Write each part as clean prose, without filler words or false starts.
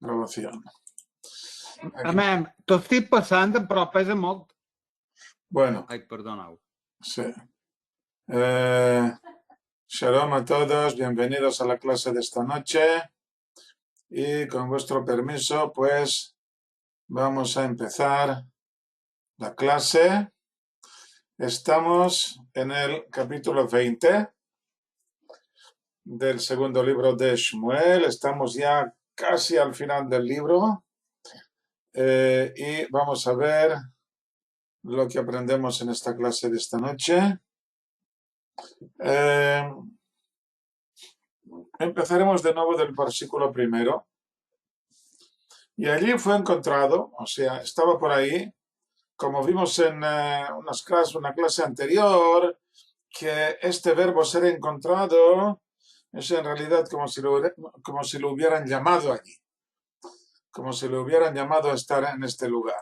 Grabación. A me, t'ho estic passant, però pesa molt. Bueno, Ai, perdoneu. sí. Shalom a todos, bienvenidos a la clase de esta noche. Y con vuestro permiso, pues vamos a empezar la clase. Estamos en el capítulo 20 del segundo libro de Shmuel. Estamos ya casi al final del libro. Y vamos a ver lo que aprendemos en esta clase de esta noche. Empezaremos de nuevo del versículo primero. Y allí fue encontrado, o sea, estaba por ahí, como vimos en una clase anterior, que este verbo ser encontrado es en realidad como si lo hubieran llamado allí, como si lo hubieran llamado a estar en este lugar.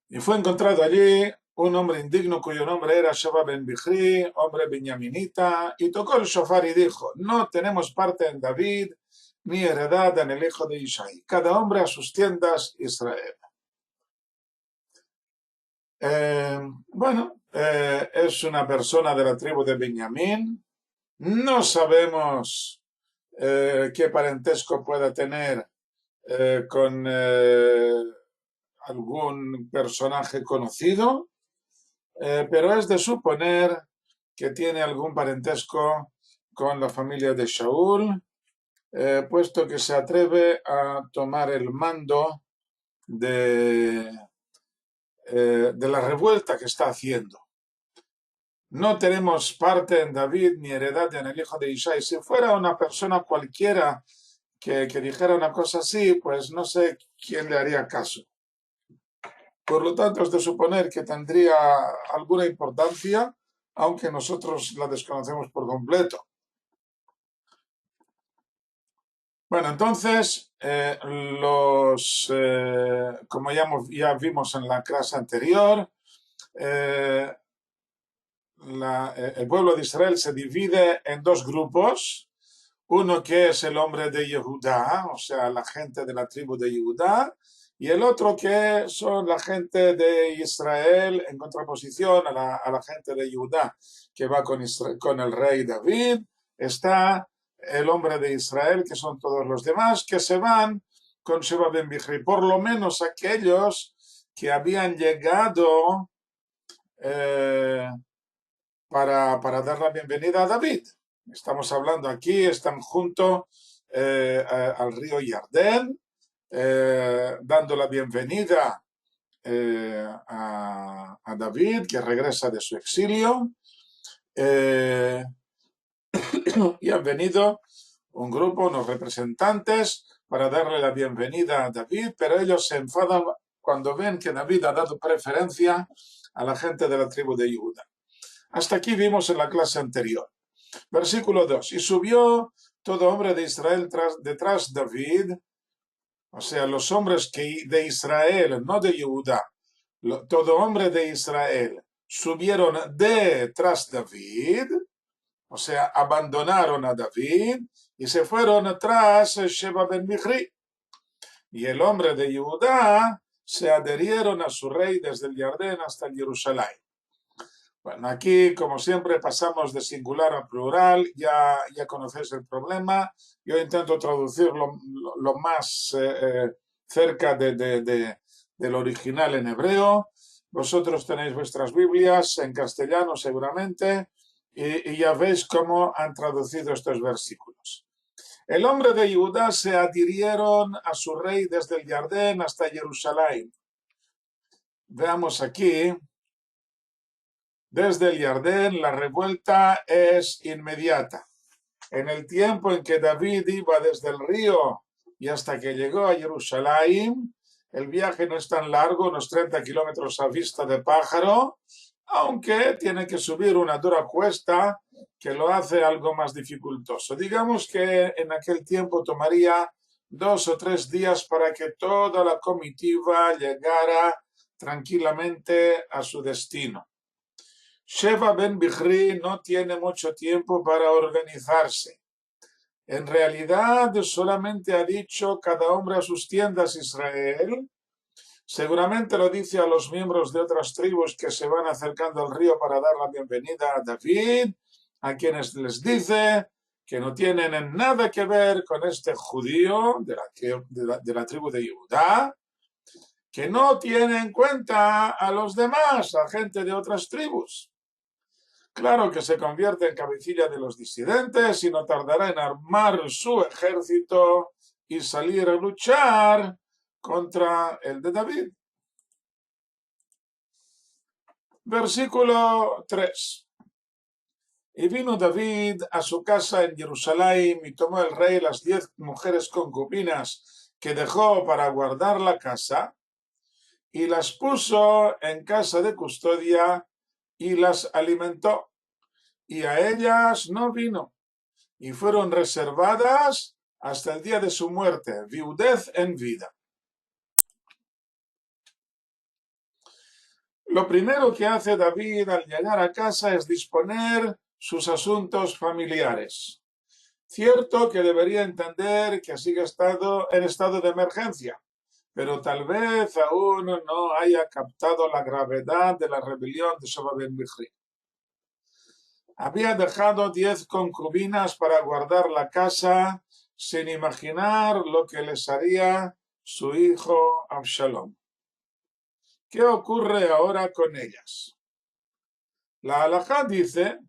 Y fue encontrado allí un hombre indigno cuyo nombre era Sheba ben Bichri, hombre benjaminita, y tocó el shofar y dijo: no tenemos parte en David, ni heredad en el hijo de Isaí. Cada hombre a sus tiendas, Israel. Es una persona de la tribu de Benjamín. No sabemos qué parentesco pueda tener con algún personaje conocido, pero es de suponer que tiene algún parentesco con la familia de Shaul, puesto que se atreve a tomar el mando de la revuelta que está haciendo. No tenemos parte en David ni heredad en el hijo de Isaí. Si fuera una persona cualquiera que dijera una cosa así, pues no sé quién le haría caso. Por lo tanto, es de suponer que tendría alguna importancia, aunque nosotros la desconocemos por completo. Bueno, entonces, como ya vimos en la clase anterior, el pueblo de Israel se divide en dos grupos. Uno que es el hombre de Yehudá, o sea, la gente de la tribu de Yehudá, y el otro que son la gente de Israel en contraposición a la gente de Judá que va con el rey David. Está el hombre de Israel, que son todos los demás, que se van con Sheba ben Bichri, por lo menos aquellos que habían llegado para dar la bienvenida a David. Estamos hablando aquí, están junto al río Yardén, dando la bienvenida a David, que regresa de su exilio, y han venido un grupo, unos representantes, para darle la bienvenida a David, pero ellos se enfadan cuando ven que David ha dado preferencia a la gente de la tribu de Judá. Hasta aquí vimos en la clase anterior. Versículo 2. Y subió todo hombre de Israel detrás de David, o sea, los hombres de Israel, no de Judá, todo hombre de Israel subieron detrás de David, o sea, abandonaron a David y se fueron tras Sheba ben Bichri. Y el hombre de Judá se adherieron a su rey desde el Jardín hasta el Jerusalén. Bueno, aquí, como siempre, pasamos de singular a plural, ya conocéis el problema. Yo intento traducirlo lo más cerca del original en hebreo. Vosotros tenéis vuestras Biblias en castellano seguramente y ya veis cómo han traducido estos versículos. El hombre de Judá se adhirieron a su rey desde el Jardín hasta Jerusalén. Veamos aquí. Desde el Jardín la revuelta es inmediata. En el tiempo en que David iba desde el río y hasta que llegó a Jerusalén, el viaje no es tan largo, unos 30 kilómetros a vista de pájaro, aunque tiene que subir una dura cuesta que lo hace algo más dificultoso. Digamos que en aquel tiempo tomaría 2 o 3 días para que toda la comitiva llegara tranquilamente a su destino. Sheba ben Bichri no tiene mucho tiempo para organizarse. En realidad solamente ha dicho cada hombre a sus tiendas Israel. Seguramente lo dice a los miembros de otras tribus que se van acercando al río para dar la bienvenida a David, a quienes les dice que no tienen nada que ver con este judío de la tribu de Judá, que no tiene en cuenta a los demás, a gente de otras tribus. Claro que se convierte en cabecilla de los disidentes y no tardará en armar su ejército y salir a luchar contra el de David. Versículo 3. Y vino David a su casa en Jerusalén y tomó el rey las 10 mujeres concubinas que dejó para guardar la casa y las puso en casa de custodia y las alimentó. Y a ellas no vino, y fueron reservadas hasta el día de su muerte, viudez en vida. Lo primero que hace David al llegar a casa es disponer sus asuntos familiares. Cierto que debería entender que sigue en estado de emergencia, pero tal vez aún no haya captado la gravedad de la rebelión de Sheba ben Bichri. Había dejado 10 concubinas para guardar la casa sin imaginar lo que les haría su hijo Absalom. ¿Qué ocurre ahora con ellas? La halajá dice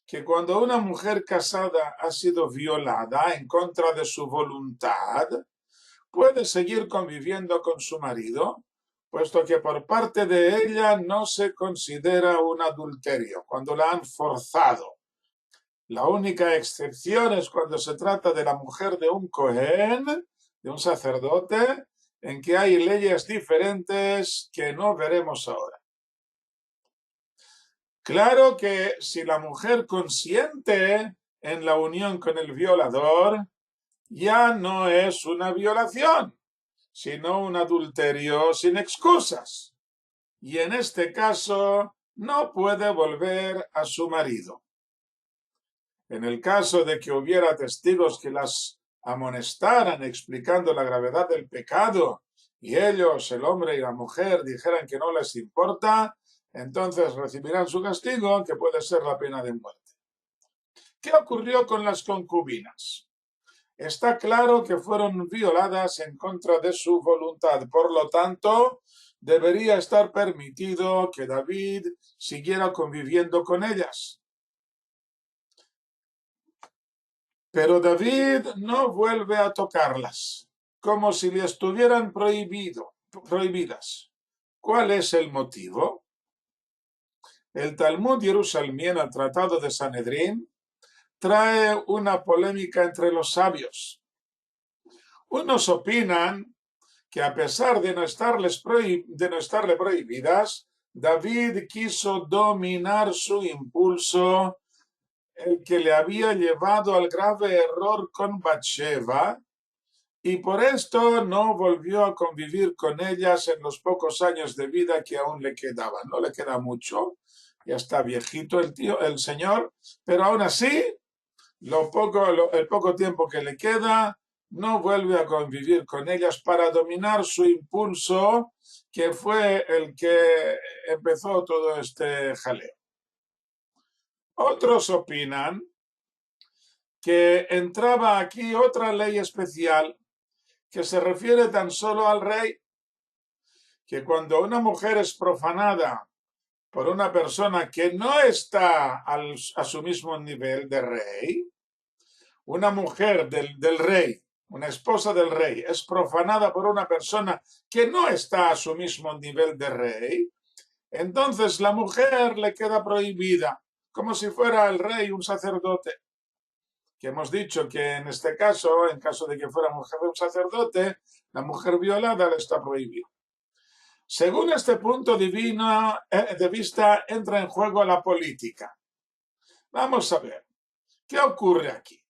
que cuando una mujer casada ha sido violada en contra de su voluntad, puede seguir conviviendo con su marido, puesto que por parte de ella no se considera un adulterio, cuando la han forzado. La única excepción es cuando se trata de la mujer de un cohen, de un sacerdote, en que hay leyes diferentes que no veremos ahora. Claro que si la mujer consiente en la unión con el violador, ya no es una violación, sino un adulterio sin excusas. Y en este caso no puede volver a su marido. En el caso de que hubiera testigos que las amonestaran explicando la gravedad del pecado y ellos, el hombre y la mujer, dijeran que no les importa, entonces recibirán su castigo, que puede ser la pena de muerte. ¿Qué ocurrió con las concubinas? Está claro que fueron violadas en contra de su voluntad, por lo tanto, debería estar permitido que David siguiera conviviendo con ellas. Pero David no vuelve a tocarlas, como si le estuvieran prohibidas. ¿Cuál es el motivo? El Talmud jerusalmiano, el Tratado de Sanedrín, trae una polémica entre los sabios. Unos opinan que a pesar de no estarle prohibidas, David quiso dominar su impulso, el que le había llevado al grave error con Bathsheba, y por esto no volvió a convivir con ellas en los pocos años de vida que aún le quedaban. No le queda mucho, ya está viejito el señor, pero aún así, el poco tiempo que le queda, no vuelve a convivir con ellas para dominar su impulso, que fue el que empezó todo este jaleo. Otros opinan que entraba aquí otra ley especial que se refiere tan solo al rey, que cuando una mujer es profanada por una persona que no está a su mismo nivel de rey, una mujer del rey, una esposa del rey, es profanada por una persona que no está a su mismo nivel de rey, entonces la mujer le queda prohibida, como si fuera el rey un sacerdote. Que hemos dicho que en este caso, en caso de que fuera mujer de un sacerdote, la mujer violada le está prohibida. Según este punto de vista, entra en juego la política. Vamos a ver, ¿qué ocurre aquí?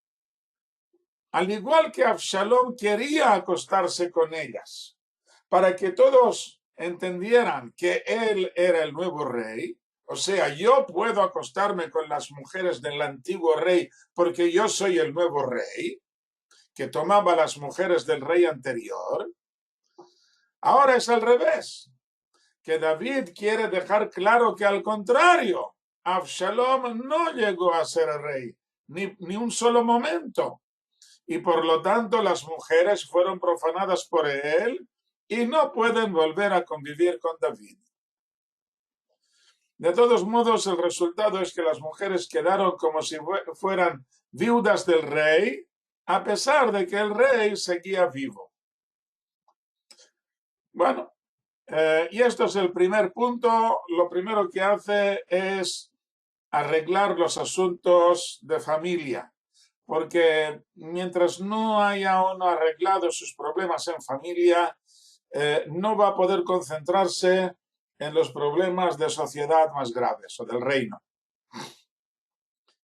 Al igual que Absalom quería acostarse con ellas, para que todos entendieran que él era el nuevo rey, o sea, yo puedo acostarme con las mujeres del antiguo rey porque yo soy el nuevo rey, que tomaba las mujeres del rey anterior. Ahora es al revés, que David quiere dejar claro que al contrario, Absalom no llegó a ser rey, ni un solo momento. Y por lo tanto las mujeres fueron profanadas por él y no pueden volver a convivir con David. De todos modos, el resultado es que las mujeres quedaron como si fueran viudas del rey, a pesar de que el rey seguía vivo. Bueno, y esto es el primer punto. Lo primero que hace es arreglar los asuntos de familia, porque mientras no haya uno arreglado sus problemas en familia, no va a poder concentrarse en los problemas de sociedad más graves o del reino.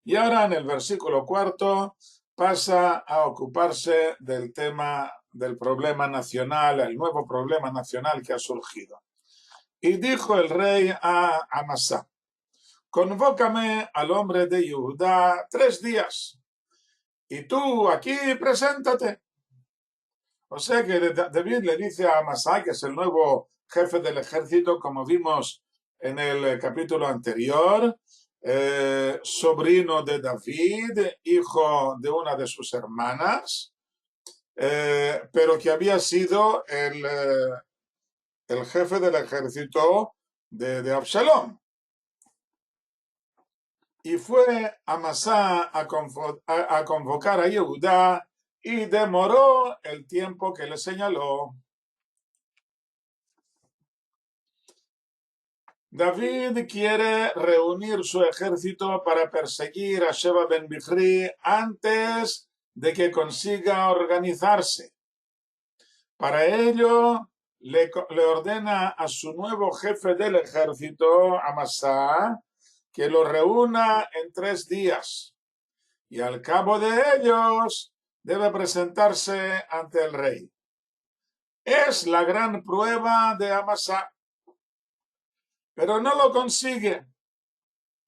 Y ahora en el versículo 4 pasa a ocuparse del tema del problema nacional, el nuevo problema nacional que ha surgido. Y dijo el rey a Amasá: convócame al hombre de Judá 3 días, y tú aquí preséntate. O sea que David le dice a Amasá, que es el nuevo jefe del ejército, como vimos en el capítulo anterior, sobrino de David, hijo de una de sus hermanas, pero que había sido el jefe del ejército de Absalom. Y fue Amasá a convocar a Judá y demoró el tiempo que le señaló. David quiere reunir su ejército para perseguir a Sheba ben Bichri antes de que consiga organizarse. Para ello, le ordena a su nuevo jefe del ejército, Amasá, que lo reúna en 3 días. Y al cabo de ellos, debe presentarse ante el rey. Es la gran prueba de Amasá, pero no lo consigue.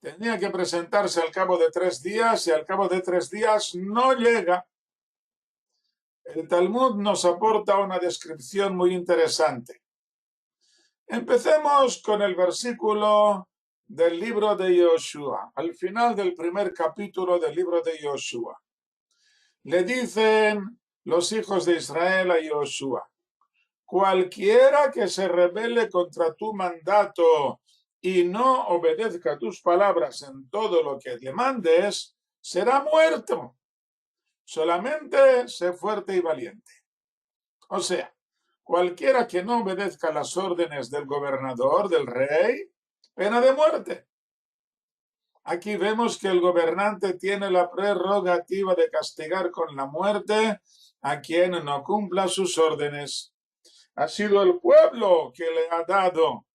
Tenía que presentarse al cabo de 3 días y al cabo de 3 días no llega. El Talmud nos aporta una descripción muy interesante. Empecemos con el versículo del libro de Yoshua, al final del primer capítulo del libro de Yoshua. Le dicen los hijos de Israel a Yoshua: cualquiera que se rebele contra tu mandato y no obedezca tus palabras en todo lo que le mandes, será muerto. Solamente sé fuerte y valiente. O sea, cualquiera que no obedezca las órdenes del gobernador, del rey, pena de muerte. Aquí vemos que el gobernante tiene la prerrogativa de castigar con la muerte a quien no cumpla sus órdenes. Ha sido el pueblo que le ha dado,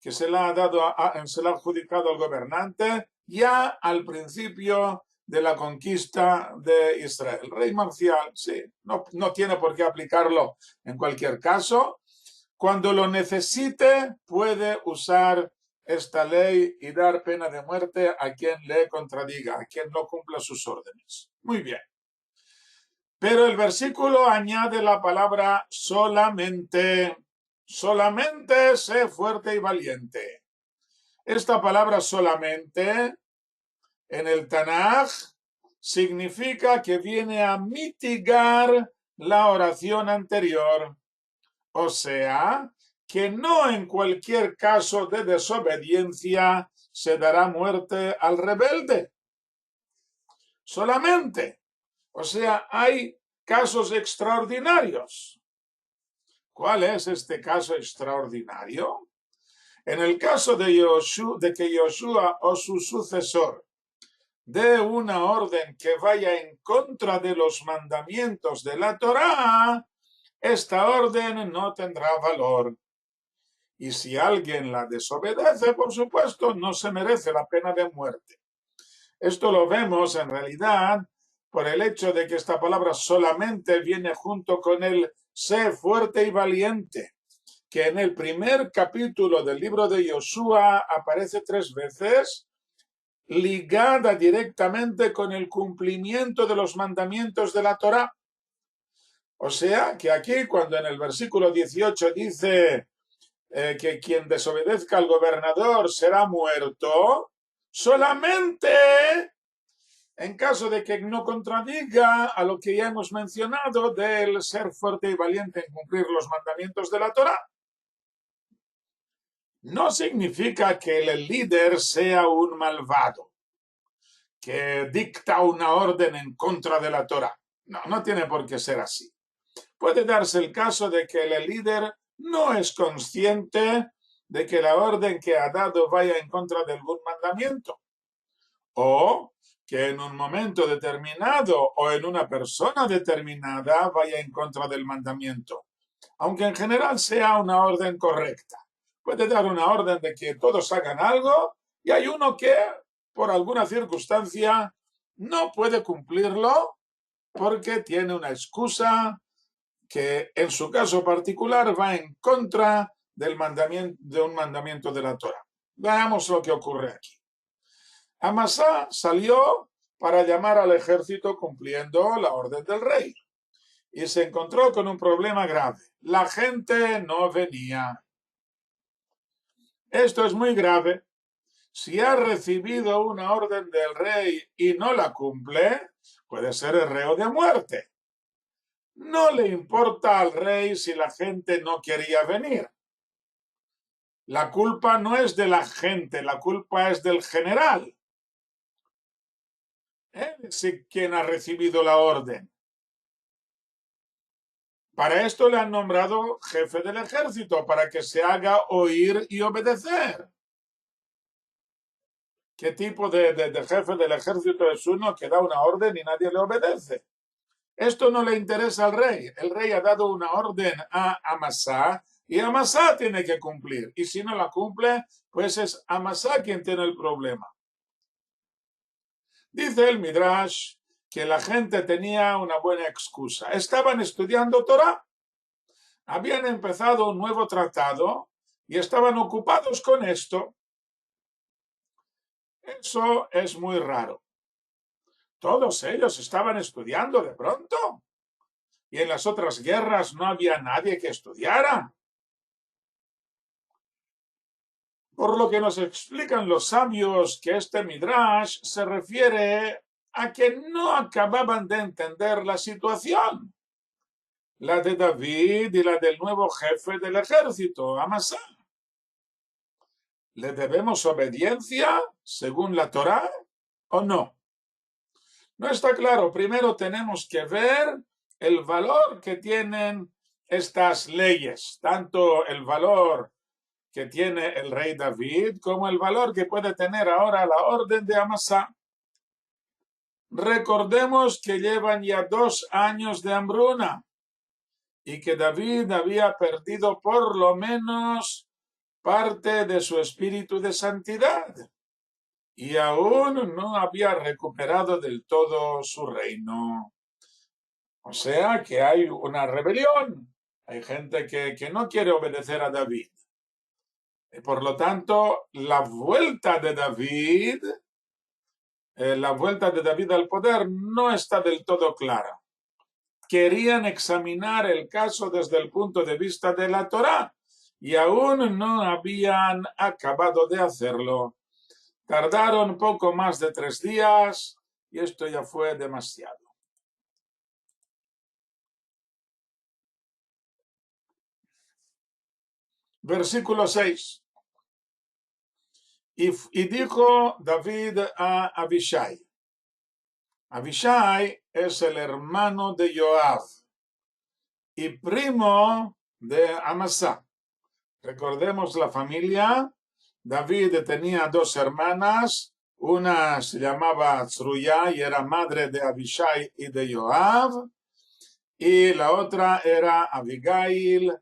que se le ha adjudicado al gobernante ya al principio de la conquista de Israel. El rey marcial, sí, no tiene por qué aplicarlo en cualquier caso. Cuando lo necesite, puede usar esta ley y dar pena de muerte a quien le contradiga, a quien no cumpla sus órdenes. Muy bien. Pero el versículo añade la palabra solamente. Solamente sé fuerte y valiente. Esta palabra solamente en el Tanaj significa que viene a mitigar la oración anterior. O sea, que no en cualquier caso de desobediencia se dará muerte al rebelde. Solamente. O sea, hay casos extraordinarios. ¿Cuál es este caso extraordinario? En el caso de que Yoshua o su sucesor dé una orden que vaya en contra de los mandamientos de la Torá, esta orden no tendrá valor. Y si alguien la desobedece, por supuesto, no se merece la pena de muerte. Esto lo vemos en realidad por el hecho de que esta palabra solamente viene junto con el sé fuerte y valiente, que en el primer capítulo del libro de Yoshua aparece 3 veces, ligada directamente con el cumplimiento de los mandamientos de la Torá. O sea que aquí cuando en el versículo 18 dice que quien desobedezca al gobernador será muerto, solamente en caso de que no contradiga a lo que ya hemos mencionado del ser fuerte y valiente en cumplir los mandamientos de la Torá. No significa que el líder sea un malvado, que dicta una orden en contra de la Torá. No, no tiene por qué ser así. Puede darse el caso de que el líder no es consciente de que la orden que ha dado vaya en contra de algún mandamiento, o que en un momento determinado o en una persona determinada vaya en contra del mandamiento, aunque en general sea una orden correcta. Puede dar una orden de que todos hagan algo y hay uno que por alguna circunstancia no puede cumplirlo porque tiene una excusa que en su caso particular va en contra del mandamiento, de un mandamiento de la Torá. Veamos lo que ocurre aquí. Amasá salió para llamar al ejército cumpliendo la orden del rey y se encontró con un problema grave. La gente no venía. Esto es muy grave. Si ha recibido una orden del rey y no la cumple, puede ser el reo de muerte. No le importa al rey si la gente no quería venir. La culpa no es de la gente, la culpa es del general. Él es quien ha recibido la orden. Para esto le han nombrado jefe del ejército, para que se haga oír y obedecer. ¿Qué tipo de jefe del ejército es uno que da una orden y nadie le obedece? Esto no le interesa al rey. El rey ha dado una orden a Amasá y Amasá tiene que cumplir. Y si no la cumple, pues es Amasá quien tiene el problema. Dice el Midrash que la gente tenía una buena excusa. Estaban estudiando Torah. Habían empezado un nuevo tratado y estaban ocupados con esto. Eso es muy raro. Todos ellos estaban estudiando de pronto. Y en las otras guerras no había nadie que estudiara. Por lo que nos explican los sabios que este Midrash se refiere a que no acababan de entender la situación. La de David y la del nuevo jefe del ejército, Amasá. ¿Le debemos obediencia según la Torá o no? No está claro. Primero tenemos que ver el valor que tienen estas leyes, tanto el valor que tiene el rey David como el valor que puede tener ahora la orden de Amasá. Recordemos que llevan ya 2 años de hambruna y que David había perdido por lo menos parte de su espíritu de santidad y aún no había recuperado del todo su reino. O sea que hay una rebelión, hay gente que no quiere obedecer a David. Y por lo tanto, la vuelta de David al poder no está del todo clara. Querían examinar el caso desde el punto de vista de la Torá y aún no habían acabado de hacerlo. Tardaron poco más de 3 días y esto ya fue demasiado. Versículo 6. Y dijo David a Abishai. Abishai es el hermano de Joab y primo de Amasá. Recordemos la familia. David tenía 2 hermanas. Una se llamaba Tzruya y era madre de Abishai y de Joab. Y la otra era Abigail,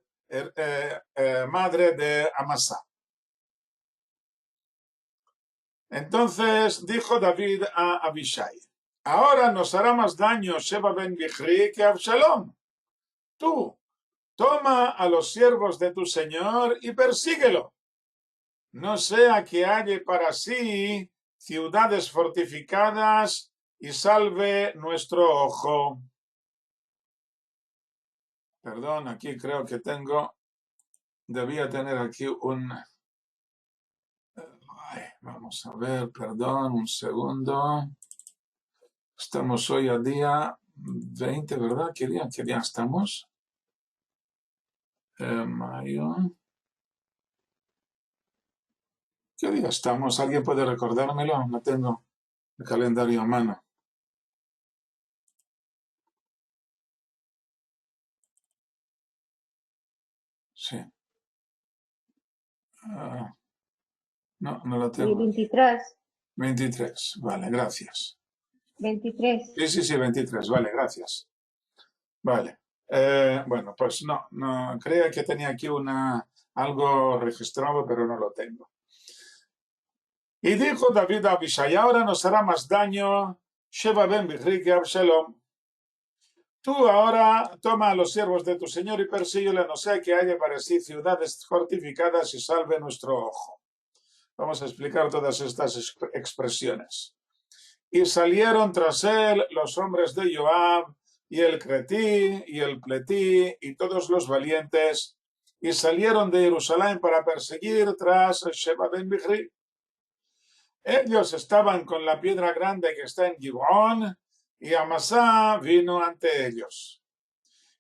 madre de Amasá. Entonces dijo David a Abishai: ahora nos hará más daño Sheba ben Bichri que Absalom. Tú, toma a los siervos de tu señor y persíguelo. No sea que halle para sí ciudades fortificadas y salve nuestro ojo. Perdón, aquí creo que debía tener aquí un... vamos a ver, perdón, un segundo. Estamos hoy a día 20, ¿verdad? ¿Qué día estamos? Mayo. ¿Qué día estamos? ¿Alguien puede recordármelo? No tengo el calendario a mano. Sí. No, no lo tengo. 23. 23. Vale, gracias. 23. Sí, 23. Vale, gracias. Vale. Bueno, pues no, creía que tenía aquí algo registrado, pero no lo tengo. Y dijo David a Abishai, ahora nos hará más daño Sheba ben Bichri que Absalom. Tú ahora toma a los siervos de tu señor y persíguele, no sea que haya para sí ciudades fortificadas y salve nuestro ojo. Vamos a explicar todas estas expresiones. Y salieron tras él los hombres de Joab, y el Cretí, y el Pletí, y todos los valientes, y salieron de Jerusalén para perseguir tras Sheba ben Bichri. Ellos estaban con la piedra grande que está en Gibón, y Amasá vino ante ellos.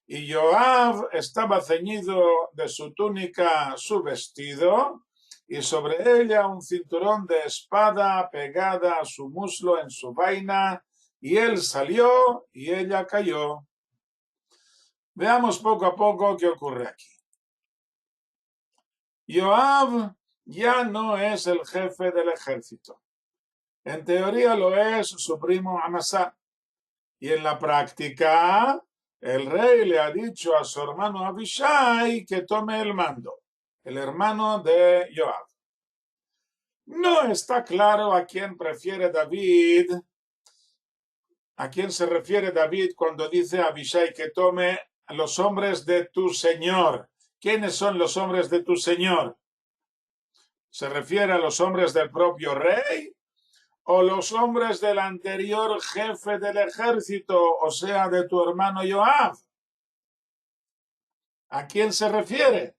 Y Joab estaba ceñido de su túnica su vestido, y sobre ella un cinturón de espada pegada a su muslo en su vaina, y él salió y ella cayó. Veamos poco a poco qué ocurre aquí. Joab ya no es el jefe del ejército. En teoría lo es su primo Amasá. Y en la práctica, el rey le ha dicho a su hermano Abishai que tome el mando, el hermano de Joab. No está claro a quién prefiere David, a quién se refiere David cuando dice a Abishai que tome a los hombres de tu señor. ¿Quiénes son los hombres de tu señor? ¿Se refiere a los hombres del propio rey o los hombres del anterior jefe del ejército, o sea, de tu hermano Joab? ¿A quién se refiere?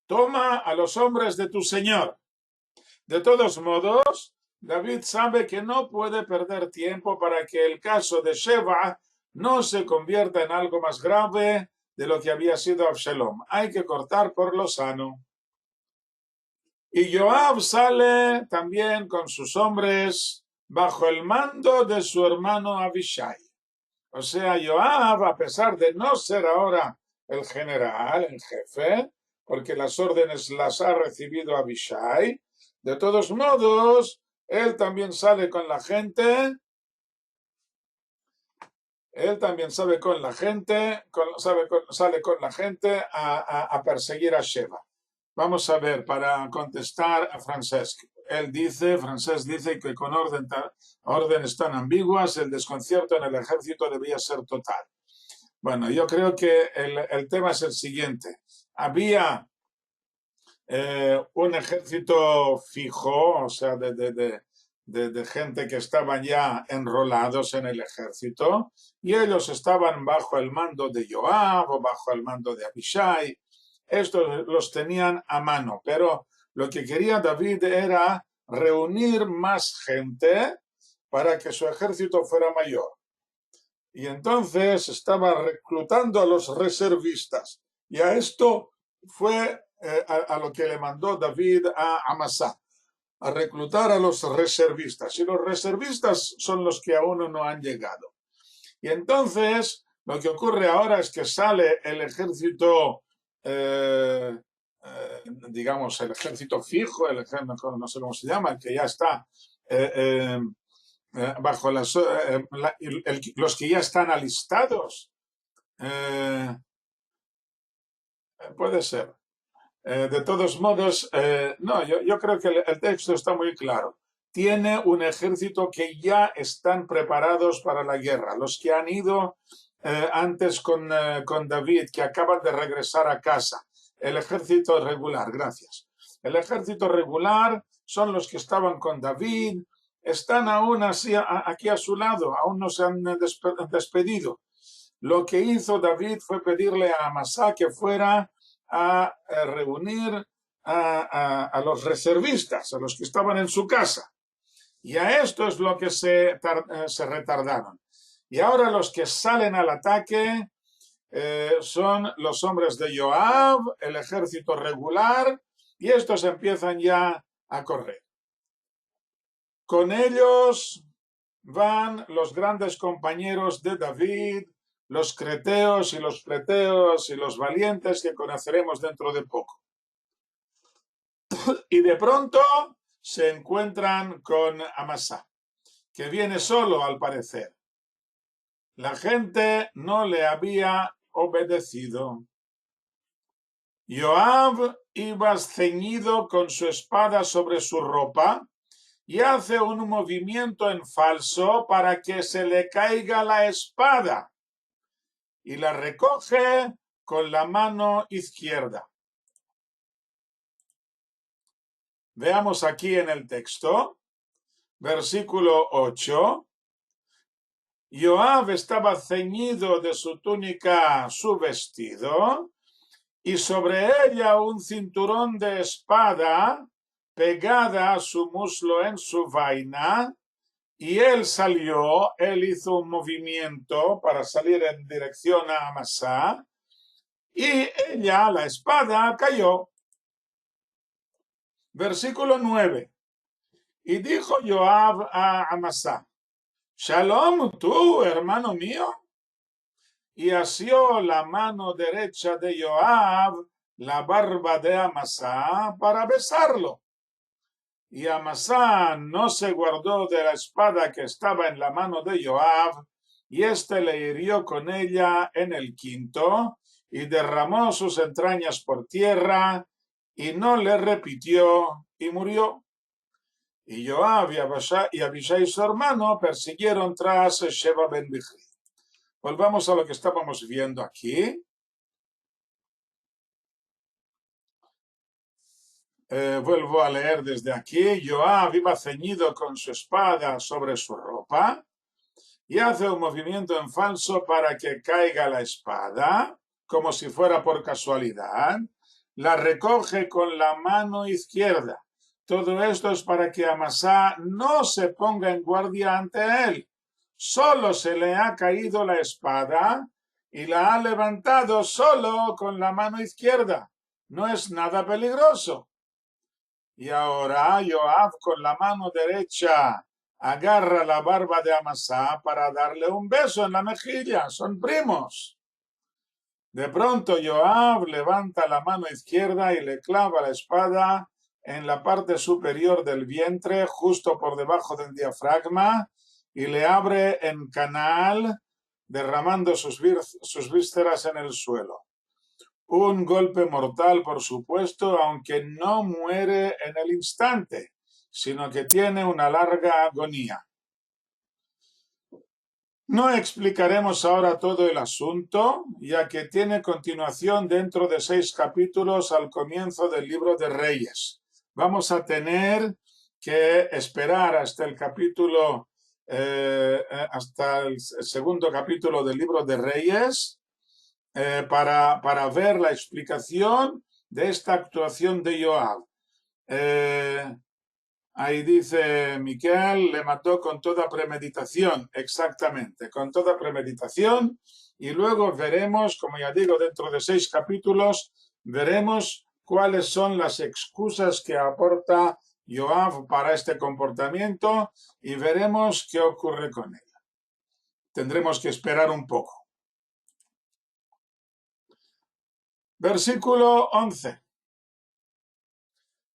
Toma a los hombres de tu señor. De todos modos, David sabe que no puede perder tiempo para que el caso de Sheba no se convierta en algo más grave de lo que había sido Absalom. Hay que cortar por lo sano. Y Joab sale también con sus hombres bajo el mando de su hermano Abishai. O sea, Joab, a pesar de no ser ahora el general, el jefe, porque las órdenes las ha recibido Abishai, de todos modos, él también sale con la gente, sale con la gente a perseguir a Sheba. Vamos a ver, para contestar a Francesc. Francesc dice que con órdenes tan ambiguas, el desconcierto en el ejército debía ser total. Bueno, yo creo que el tema es el siguiente. Había un ejército fijo, o sea, de gente que estaban ya enrolados en el ejército, y ellos estaban bajo el mando de Joab o bajo el mando de Abishai. Estos los tenían a mano, pero lo que quería David era reunir más gente para que su ejército fuera mayor. Y entonces estaba reclutando a los reservistas. Y a esto fue a lo que le mandó David a Amasá, a reclutar a los reservistas. Y los reservistas son los que aún no han llegado. Y entonces lo que ocurre ahora es que sale el ejército, digamos, el ejército fijo, el ejército, no sé cómo se llama, el que ya está bajo los que ya están alistados. Puede ser. De todos modos, no, yo creo que el texto está muy claro. Tiene un ejército que ya están preparados para la guerra. Los que han ido antes con David, que acaban de regresar a casa. El ejército regular, gracias. El ejército regular son los que estaban con David, están aún así aquí a su lado, aún no se han despedido. lo que hizo David fue pedirle a Amasá que fuera a reunir a los reservistas, a los que estaban en su casa. Y a esto es lo que se retardaron. Y ahora los que salen al ataque son los hombres de Joab, el ejército regular, y estos empiezan ya a correr. Con ellos van los grandes compañeros de David, los creteos y los pleteos y los valientes que conoceremos dentro de poco. Y de pronto se encuentran con Amasá, que viene solo al parecer. La gente no le había obedecido. Joab iba ceñido con su espada sobre su ropa y hace un movimiento en falso para que se le caiga la espada y la recoge con la mano izquierda. Veamos aquí en el texto, versículo 8. Joab estaba ceñido de su túnica su vestido y sobre ella un cinturón de espada pegada a su muslo en su vaina, y él hizo un movimiento para salir en dirección a Amasá, y ella, la espada, cayó. Versículo 9. Y dijo Joab a Amasá: Shalom, tú, hermano mío. Y asió la mano derecha de Joab la barba de Amasá para besarlo. Y Amasá no se guardó de la espada que estaba en la mano de Joab, y éste le hirió con ella en el quinto, y derramó sus entrañas por tierra, y no le repitió, y murió. Y Joab y Abishai su hermano persiguieron tras Sheba ben Bichri. Volvamos a lo que estábamos viendo aquí. Vuelvo a leer desde aquí. Joab iba ceñido con su espada sobre su ropa y hace un movimiento en falso para que caiga la espada, como si fuera por casualidad. La recoge con la mano izquierda. Todo esto es para que Amasá no se ponga en guardia ante él. Solo se le ha caído la espada y la ha levantado solo con la mano izquierda. No es nada peligroso. Y ahora Joab con la mano derecha agarra la barba de Amasá para darle un beso en la mejilla. Son primos. De pronto Joab levanta la mano izquierda y le clava la espada en la parte superior del vientre, justo por debajo del diafragma, y le abre en canal, derramando sus vísceras en el suelo. Un golpe mortal, por supuesto, aunque no muere en el instante, sino que tiene una larga agonía. No explicaremos ahora todo el asunto, ya que tiene continuación dentro de 6 capítulos al comienzo del libro de Reyes. Vamos a tener que esperar hasta el capítulo, hasta el segundo capítulo del libro de Reyes, para ver la explicación de esta actuación de Joab. Ahí dice Miquel, le mató con toda premeditación, exactamente, con toda premeditación, y luego veremos, como ya digo, dentro de 6 capítulos, veremos cuáles son las excusas que aporta Joab para este comportamiento y veremos qué ocurre con él. Tendremos que esperar un poco. Versículo 11.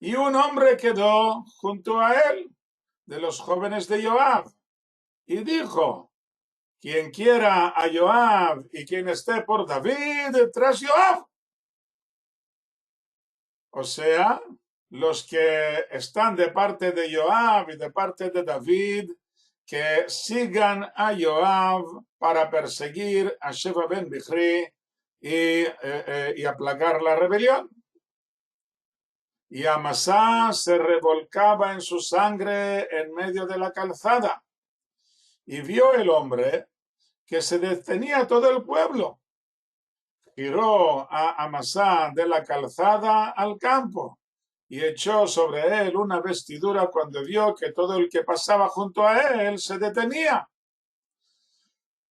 Y un hombre quedó junto a él, de los jóvenes de Joab, y dijo: quien quiera a Joab y quien esté por David, tras Joab. O sea, los que están de parte de Joab y de parte de David, que sigan a Joab para perseguir a Sheba ben Bichri y aplacar la rebelión. Y Amasá se revolcaba en su sangre en medio de la calzada. Y vio el hombre que se detenía todo el pueblo. Giró a Amasá de la calzada al campo y echó sobre él una vestidura cuando vio que todo el que pasaba junto a él se detenía.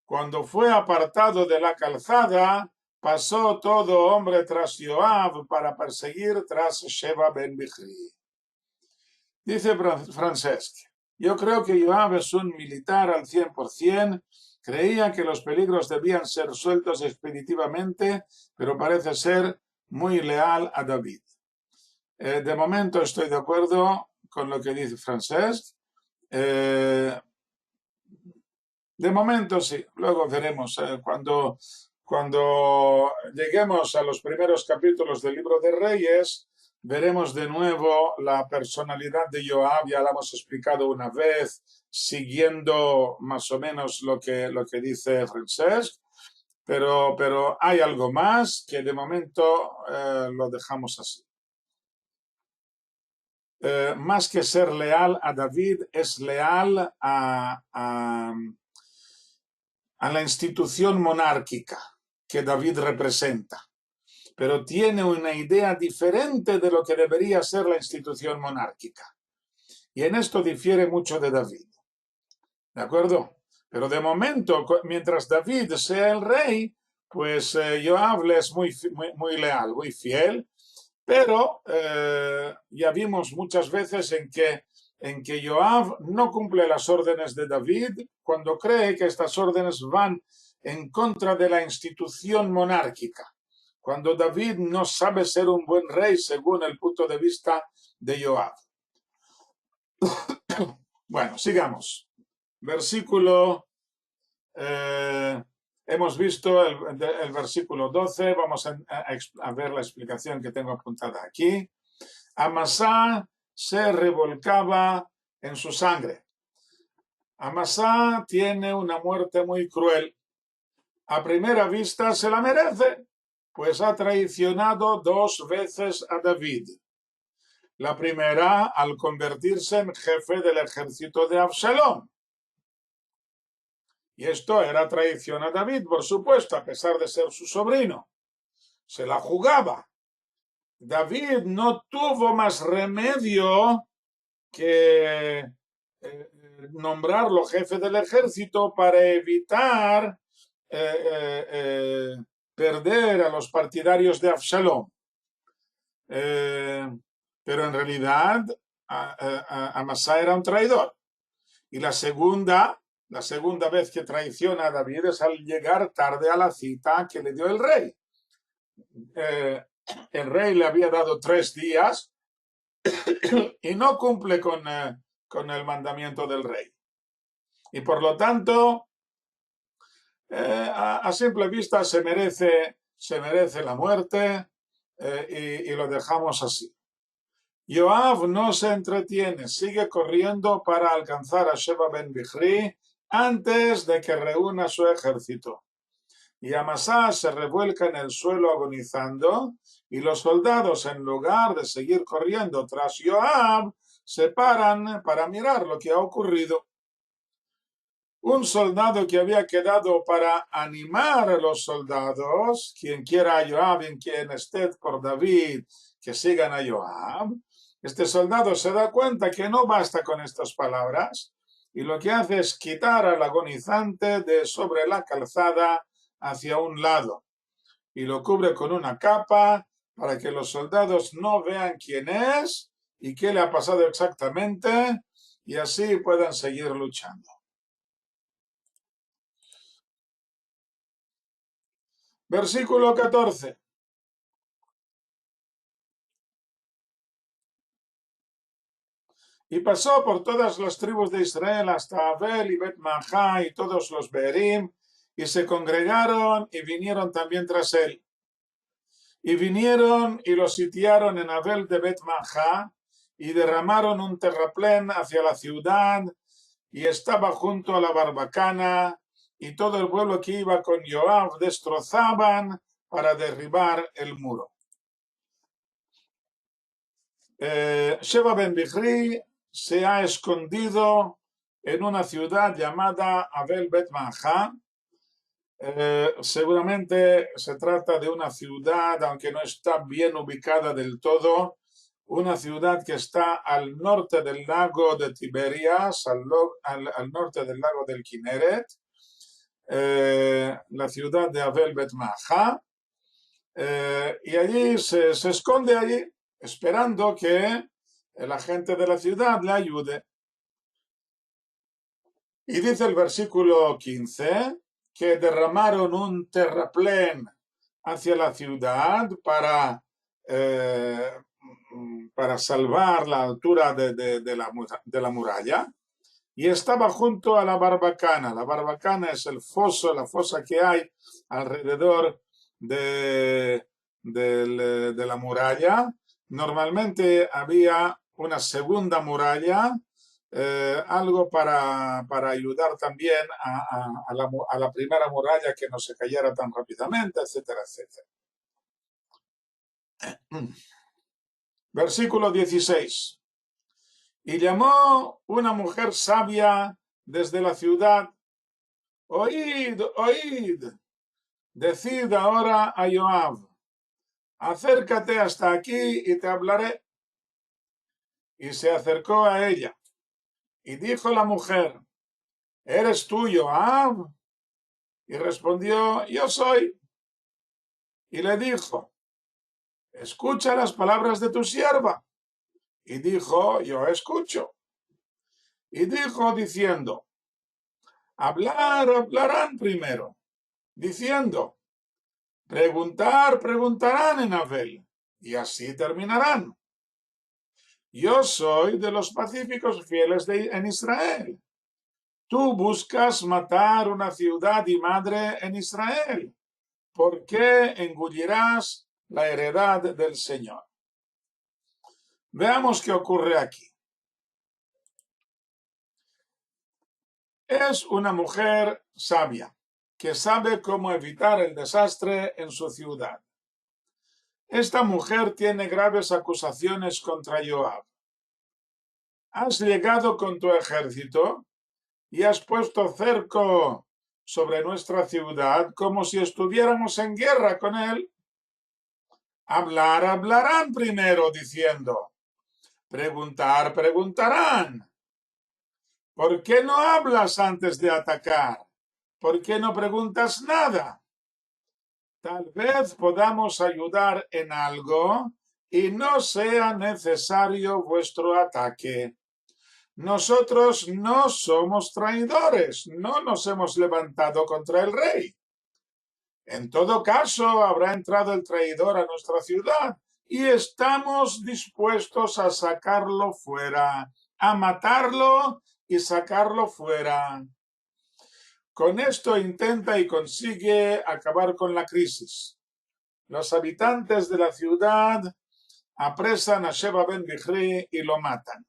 Cuando fue apartado de la calzada, pasó todo hombre tras Joab para perseguir tras Sheba ben Bichri. Dice Francesc, yo creo que Joab es un militar al 100%, creía que los peligros debían ser sueltos expeditivamente, pero parece ser muy leal a David. De momento estoy de acuerdo con lo que dice Francesc. De momento sí, luego veremos. Cuando lleguemos a los primeros capítulos del libro de Reyes, veremos de nuevo la personalidad de Joab, ya la hemos explicado una vez, siguiendo más o menos lo que dice Francesc, pero hay algo más que de momento lo dejamos así. Más que ser leal a David, es leal a la institución monárquica que David representa, pero tiene una idea diferente de lo que debería ser la institución monárquica. Y en esto difiere mucho de David. ¿De acuerdo? Pero de momento, mientras David sea el rey, pues Joab le es muy leal, muy fiel, pero ya vimos muchas veces en que Joab no cumple las órdenes de David cuando cree que estas órdenes van en contra de la institución monárquica, cuando David no sabe ser un buen rey según el punto de vista de Joab. Bueno, sigamos. Versículo, hemos visto el versículo 12, vamos a ver la explicación que tengo apuntada aquí. Amasá se revolcaba en su sangre. Amasá tiene una muerte muy cruel. A primera vista se la merece, pues ha traicionado 2 veces a David. La primera al convertirse en jefe del ejército de Absalón. Y esto era traición a David, por supuesto, a pesar de ser su sobrino. Se la jugaba. David no tuvo más remedio que nombrarlo jefe del ejército para evitar perder a los partidarios de Absalón. Pero en realidad Amasá era un traidor. Y la segunda vez que traiciona a David es al llegar tarde a la cita que le dio el rey. El rey le había dado 3 días y no cumple con el mandamiento del rey. Y por lo tanto, a simple vista se merece la muerte y lo dejamos así. Joab no se entretiene, sigue corriendo para alcanzar a Sheba ben Bichri antes de que reúna su ejército. Y Amasá se revuelca en el suelo agonizando, y los soldados, en lugar de seguir corriendo tras Joab, se paran para mirar lo que ha ocurrido. Un soldado que había quedado para animar a los soldados, quien quiera a Joab y quien esté por David, que sigan a Joab. Este soldado se da cuenta que no basta con estas palabras y lo que hace es quitar al agonizante de sobre la calzada hacia un lado y lo cubre con una capa para que los soldados no vean quién es y qué le ha pasado exactamente y así puedan seguir luchando. Versículo 14. Y pasó por todas las tribus de Israel hasta Abel y Bet-Mahá y todos los Beerim, y se congregaron y vinieron también tras él. Y vinieron y lo sitiaron en Abel de Bet-Mahá y derramaron un terraplén hacia la ciudad y estaba junto a la barbacana y todo el pueblo que iba con Joab destrozaban para derribar el muro. Sheba ben Bichri se ha escondido en una ciudad llamada Abel Bet-Mahá Seguramente se trata de una ciudad, aunque no está bien ubicada del todo, una ciudad que está al norte del lago de Tiberias, al norte del lago del Kineret, la ciudad de Abel Bet Maja, y allí se esconde allí, esperando que la gente de la ciudad le ayude. Y dice el versículo 15 que derramaron un terraplén hacia la ciudad para salvar la altura de la muralla, y estaba junto a la barbacana. La barbacana es el foso, la fosa que hay alrededor de la muralla. Normalmente había una segunda muralla, algo para ayudar también a la primera muralla que no se cayera tan rápidamente, etcétera, etcétera. Versículo 16. Y llamó una mujer sabia desde la ciudad: oíd, oíd, decid ahora a Joab, acércate hasta aquí y te hablaré. Y se acercó a ella. Y dijo la mujer: ¿eres tú, Joab? Y respondió: yo soy. Y le dijo: escucha las palabras de tu sierva. Y dijo: yo escucho. Y dijo diciendo: hablarán primero, diciendo: preguntarán en Abel, y así terminarán. Yo soy de los pacíficos fieles en Israel. Tú buscas matar una ciudad y madre en Israel. ¿Por qué engullirás la heredad del Señor? Veamos qué ocurre aquí. Es una mujer sabia que sabe cómo evitar el desastre en su ciudad. Esta mujer tiene graves acusaciones contra Joab. Has llegado con tu ejército y has puesto cerco sobre nuestra ciudad como si estuviéramos en guerra con él. Hablarán primero, diciendo: preguntarán. ¿Por qué no hablas antes de atacar? ¿Por qué no preguntas nada? Tal vez podamos ayudar en algo y no sea necesario vuestro ataque. Nosotros no somos traidores, no nos hemos levantado contra el rey. En todo caso, habrá entrado el traidor a nuestra ciudad y estamos dispuestos a sacarlo fuera, a matarlo y sacarlo fuera. Con esto intenta y consigue acabar con la crisis. Los habitantes de la ciudad apresan a Sheba ben Bichri y lo matan.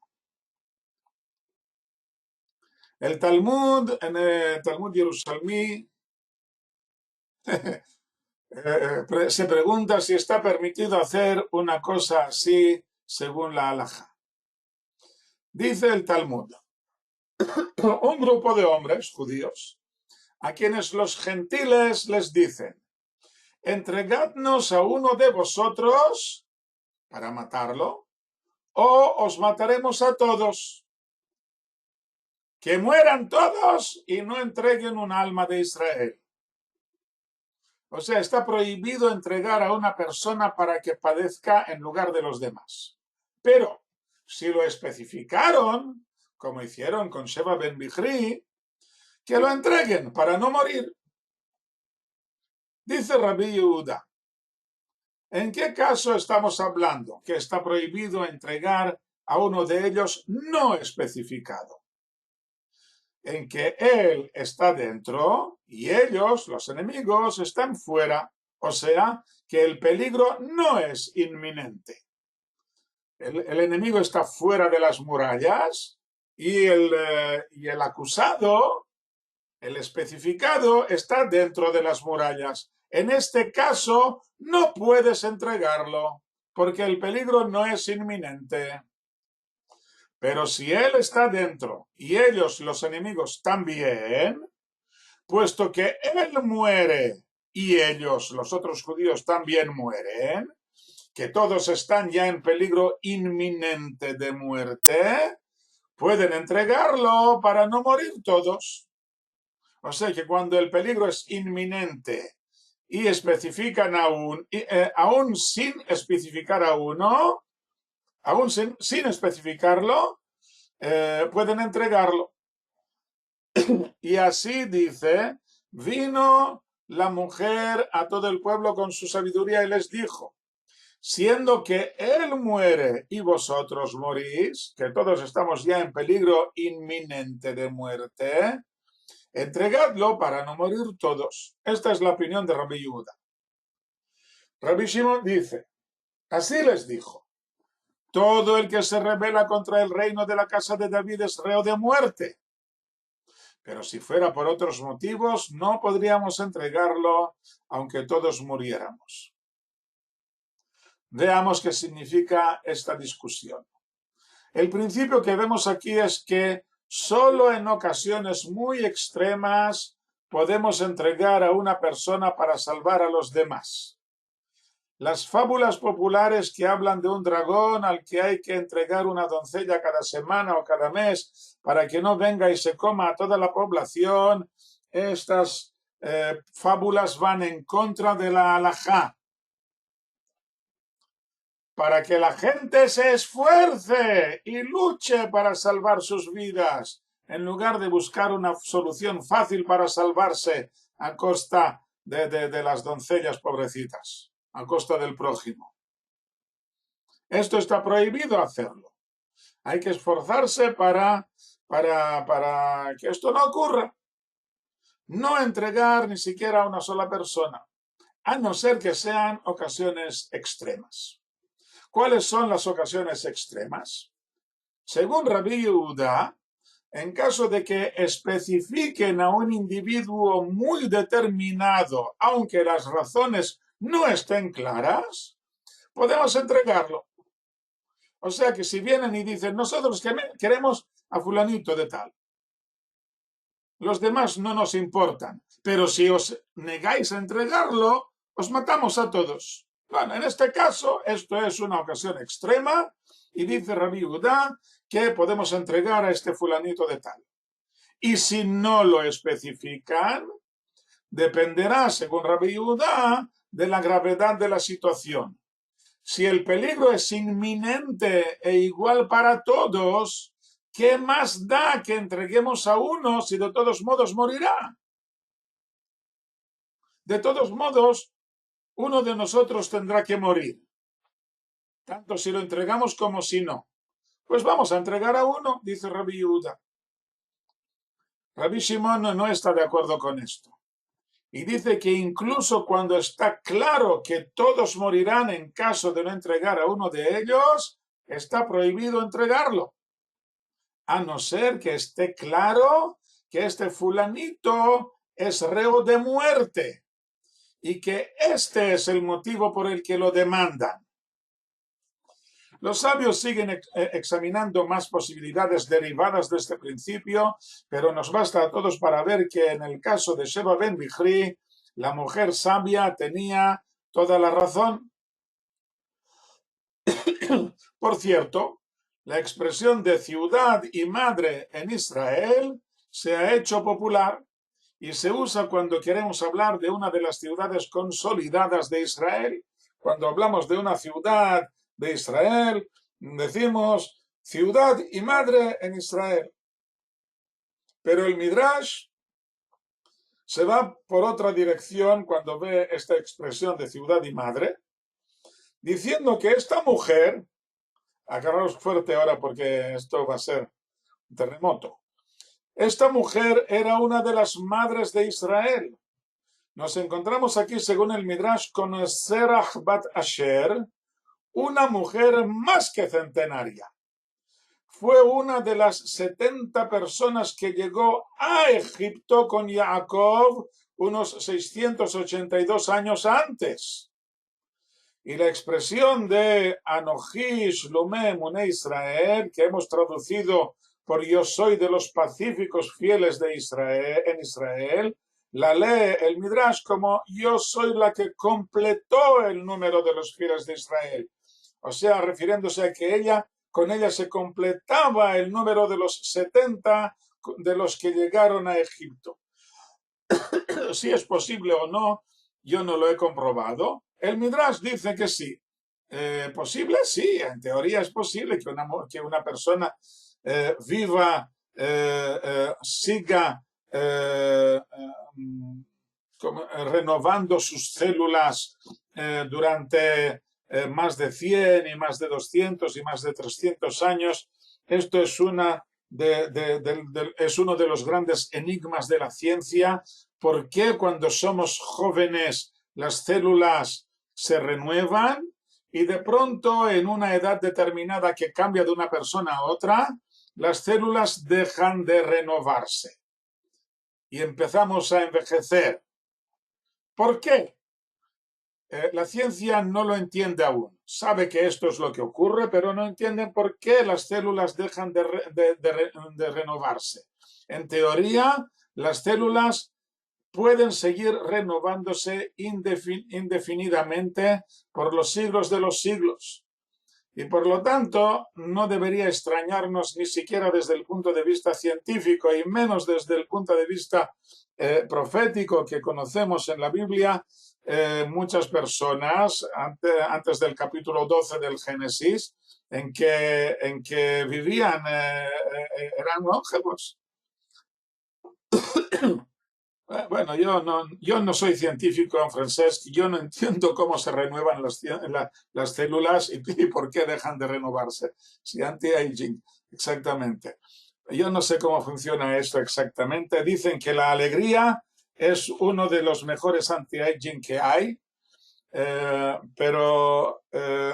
El Talmud, en el Talmud Jerusalmí, se pregunta si está permitido hacer una cosa así según la halajá. Dice el Talmud: un grupo de hombres judíos a quienes los gentiles les dicen: entregadnos a uno de vosotros para matarlo, o os mataremos a todos. Que mueran todos y no entreguen un alma de Israel. O sea, está prohibido entregar a una persona para que padezca en lugar de los demás. Pero si lo especificaron, como hicieron con Sheba ben Bichri, que lo entreguen para no morir. Dice Rabbi Yehuda: ¿en qué caso estamos hablando que está prohibido entregar a uno de ellos no especificado? En que él está dentro y ellos, los enemigos, están fuera. O sea, que el peligro no es inminente. El enemigo está fuera de las murallas y el acusado, el especificado, está dentro de las murallas. En este caso, no puedes entregarlo porque el peligro no es inminente. Pero si él está dentro y ellos, los enemigos, también, puesto que él muere y ellos, los otros judíos, también mueren, que todos están ya en peligro inminente de muerte, pueden entregarlo para no morir todos. O sea que cuando el peligro es inminente y especifican aún sin especificar a uno, aún sin especificarlo, pueden entregarlo. Y así dice, vino la mujer a todo el pueblo con su sabiduría y les dijo, siendo que él muere y vosotros morís, que todos estamos ya en peligro inminente de muerte, entregadlo para no morir todos. Esta es la opinión de Rabbi Yehuda. Rabbi Shimon dice, así les dijo, todo el que se rebela contra el reino de la casa de David es reo de muerte. Pero si fuera por otros motivos, no podríamos entregarlo, aunque todos muriéramos. Veamos qué significa esta discusión. El principio que vemos aquí es que solo en ocasiones muy extremas podemos entregar a una persona para salvar a los demás. Las fábulas populares que hablan de un dragón al que hay que entregar una doncella cada semana o cada mes para que no venga y se coma a toda la población, estas fábulas van en contra de la halajá. Para que la gente se esfuerce y luche para salvar sus vidas, en lugar de buscar una solución fácil para salvarse a costa de las doncellas pobrecitas, a costa del prójimo. Esto está prohibido hacerlo. Hay que esforzarse para que esto no ocurra. No entregar ni siquiera a una sola persona, a no ser que sean ocasiones extremas. ¿Cuáles son las ocasiones extremas? Según Rabbi Yehuda, en caso de que especifiquen a un individuo muy determinado, aunque las razones no estén claras, podemos entregarlo. O sea que si vienen y dicen, nosotros queremos a fulanito de tal, los demás no nos importan, pero si os negáis a entregarlo, os matamos a todos. Bueno, en este caso, esto es una ocasión extrema y dice Rabbi Yehuda que podemos entregar a este fulanito de tal. Y si no lo especifican, dependerá, según Rabbi Yehuda, de la gravedad de la situación. Si el peligro es inminente e igual para todos, ¿qué más da que entreguemos a uno si de todos modos morirá? De todos modos, uno de nosotros tendrá que morir, tanto si lo entregamos como si no. Pues vamos a entregar a uno, dice Rabbi Yehuda. Rabbi Shimon no está de acuerdo con esto. Y dice que incluso cuando está claro que todos morirán en caso de no entregar a uno de ellos, está prohibido entregarlo. A no ser que esté claro que este fulanito es reo de muerte y que este es el motivo por el que lo demandan. Los sabios siguen examinando más posibilidades derivadas de este principio, pero nos basta a todos para ver que en el caso de Sheba ben Bichri, la mujer sabia tenía toda la razón. Por cierto, la expresión de ciudad y madre en Israel se ha hecho popular y se usa cuando queremos hablar de una de las ciudades consolidadas de Israel. Cuando hablamos de una ciudad de Israel, decimos ciudad y madre en Israel. Pero el Midrash se va por otra dirección cuando ve esta expresión de ciudad y madre, diciendo que esta mujer, agarraos fuerte ahora porque esto va a ser un terremoto, esta mujer era una de las madres de Israel. Nos encontramos aquí, según el Midrash, con Serach bat Asher, una mujer más que centenaria. Fue una de las 70 personas que llegó a Egipto con Jacob unos 682 años antes. Y la expresión de Anoji Shlomé Muné Israel, que hemos traducido por yo soy de los pacíficos fieles de Israel, en Israel, la lee el Midrash como yo soy la que completó el número de los fieles de Israel. O sea, refiriéndose a que con ella se completaba el número de los 70 de los que llegaron a Egipto. Si es posible o no, yo no lo he comprobado. El Midrash dice que sí. ¿Posible? Sí, en teoría es posible que una persona viva, siga renovando sus células durante más de 100 y más de 200 y más de 300 años. Esto es es uno de los grandes enigmas de la ciencia. ¿Por qué cuando somos jóvenes las células se renuevan y de pronto en una edad determinada que cambia de una persona a otra, las células dejan de renovarse y empezamos a envejecer? ¿Por qué? La ciencia no lo entiende aún. Sabe que esto es lo que ocurre, pero no entiende por qué las células dejan de renovarse. En teoría, las células pueden seguir renovándose indefinidamente por los siglos de los siglos. Y por lo tanto, no debería extrañarnos ni siquiera desde el punto de vista científico y menos desde el punto de vista profético que conocemos en la Biblia. Muchas personas, antes del capítulo 12 del Génesis, en que vivían, eran longevos. Bueno, yo no soy científico, Francesc, yo no entiendo cómo se renuevan las células y por qué dejan de renovarse. Si anti-aging, exactamente. Yo no sé cómo funciona esto exactamente. Dicen que la alegría es uno de los mejores anti-aging que hay, pero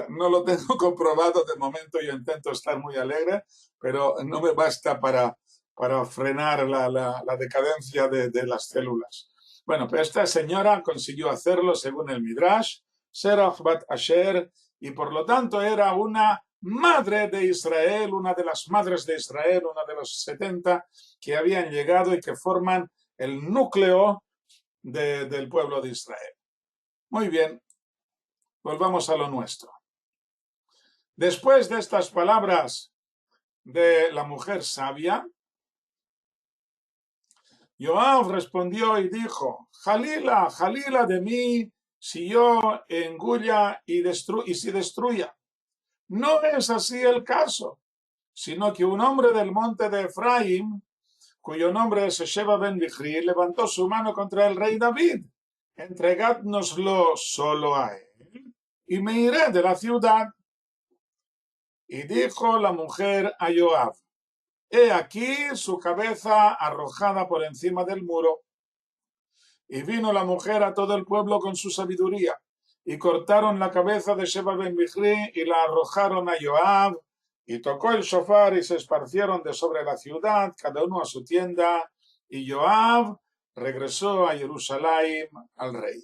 no lo tengo comprobado de momento. Yo intento estar muy alegre, pero no me basta para frenar la decadencia de las células. Bueno, pues esta señora consiguió hacerlo según el Midrash, Serach Bat Asher, y por lo tanto era una madre de Israel, una de las madres de Israel, una de los 70 que habían llegado y que forman el núcleo del pueblo de Israel. Muy bien, volvamos a lo nuestro. Después de estas palabras de la mujer sabia, Joab respondió y dijo: Jalila, Jalila de mí, si yo engulla y si destruya. No es así el caso, sino que un hombre del monte de Efraín, cuyo nombre es Sheba ben Bichri, levantó su mano contra el rey David. Entregádnoslo solo a él, y me iré de la ciudad. Y dijo la mujer a Joab: He aquí su cabeza arrojada por encima del muro. Y vino la mujer a todo el pueblo con su sabiduría, y cortaron la cabeza de Sheba ben Bichri y la arrojaron a Joab, y tocó el shofar y se esparcieron de sobre la ciudad, cada uno a su tienda, y Joab regresó a Jerusalén al rey.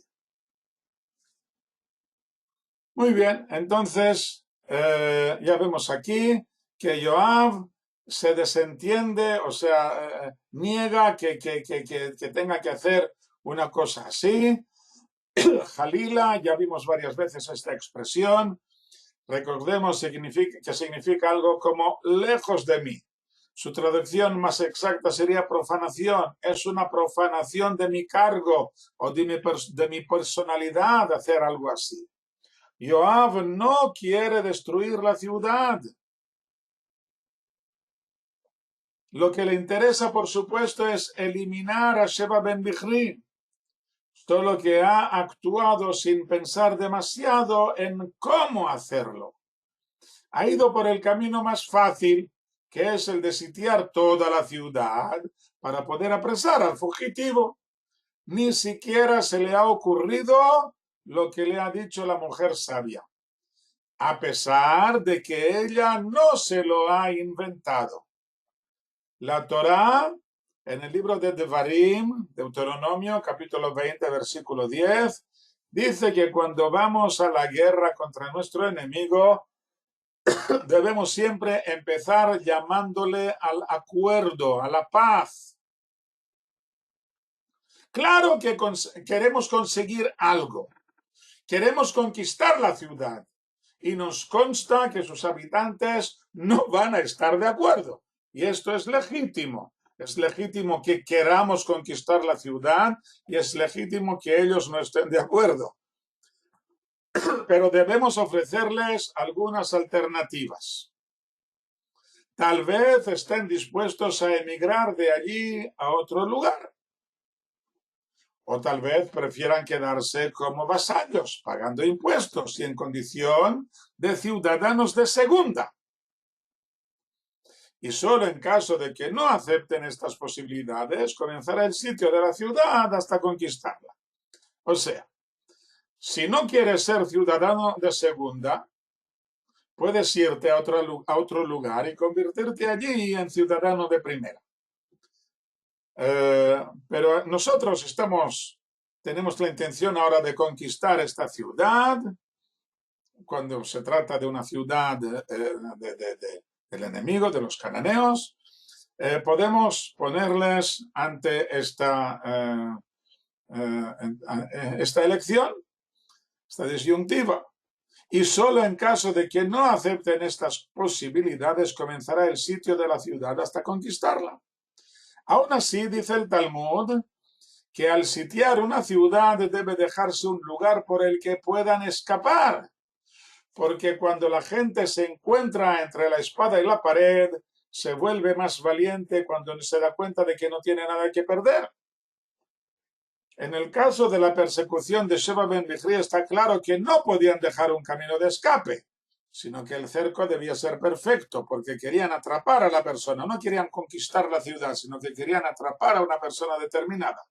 Muy bien, entonces ya vemos aquí que Joab se desentiende, o sea, niega que tenga que hacer una cosa así. Jalila, ya vimos varias veces esta expresión. Recordemos que significa algo como lejos de mí. Su traducción más exacta sería profanación. Es una profanación de mi cargo o de mi personalidad hacer algo así. Joab no quiere destruir la ciudad. Lo que le interesa, por supuesto, es eliminar a Sheba ben Bichri, solo que ha actuado sin pensar demasiado en cómo hacerlo. Ha ido por el camino más fácil, que es el de sitiar toda la ciudad para poder apresar al fugitivo. Ni siquiera se le ha ocurrido lo que le ha dicho la mujer sabia, a pesar de que ella no se lo ha inventado. La Torá, en el libro de Devarim, Deuteronomio, capítulo 20, versículo 10, dice que cuando vamos a la guerra contra nuestro enemigo, debemos siempre empezar llamándole al acuerdo, a la paz. Claro que queremos conseguir algo, queremos conquistar la ciudad y nos consta que sus habitantes no van a estar de acuerdo. Y esto es legítimo. Es legítimo que queramos conquistar la ciudad y es legítimo que ellos no estén de acuerdo. Pero debemos ofrecerles algunas alternativas. Tal vez estén dispuestos a emigrar de allí a otro lugar. O tal vez prefieran quedarse como vasallos, pagando impuestos y en condición de ciudadanos de segunda. Y solo en caso de que no acepten estas posibilidades, comenzará el sitio de la ciudad hasta conquistarla. O sea, si no quieres ser ciudadano de segunda, puedes irte a otro lugar y convertirte allí en ciudadano de primera. Pero nosotros tenemos la intención ahora de conquistar esta ciudad. Cuando se trata de una ciudad del enemigo, de los cananeos, podemos ponerles ante esta elección, esta disyuntiva. Y solo en caso de que no acepten estas posibilidades comenzará el sitio de la ciudad hasta conquistarla. Aún así, dice el Talmud, que al sitiar una ciudad debe dejarse un lugar por el que puedan escapar, porque cuando la gente se encuentra entre la espada y la pared, se vuelve más valiente cuando se da cuenta de que no tiene nada que perder. En el caso de la persecución de Sheba ben Bichri está claro que no podían dejar un camino de escape, sino que el cerco debía ser perfecto, porque querían atrapar a la persona, no querían conquistar la ciudad, sino que querían atrapar a una persona determinada.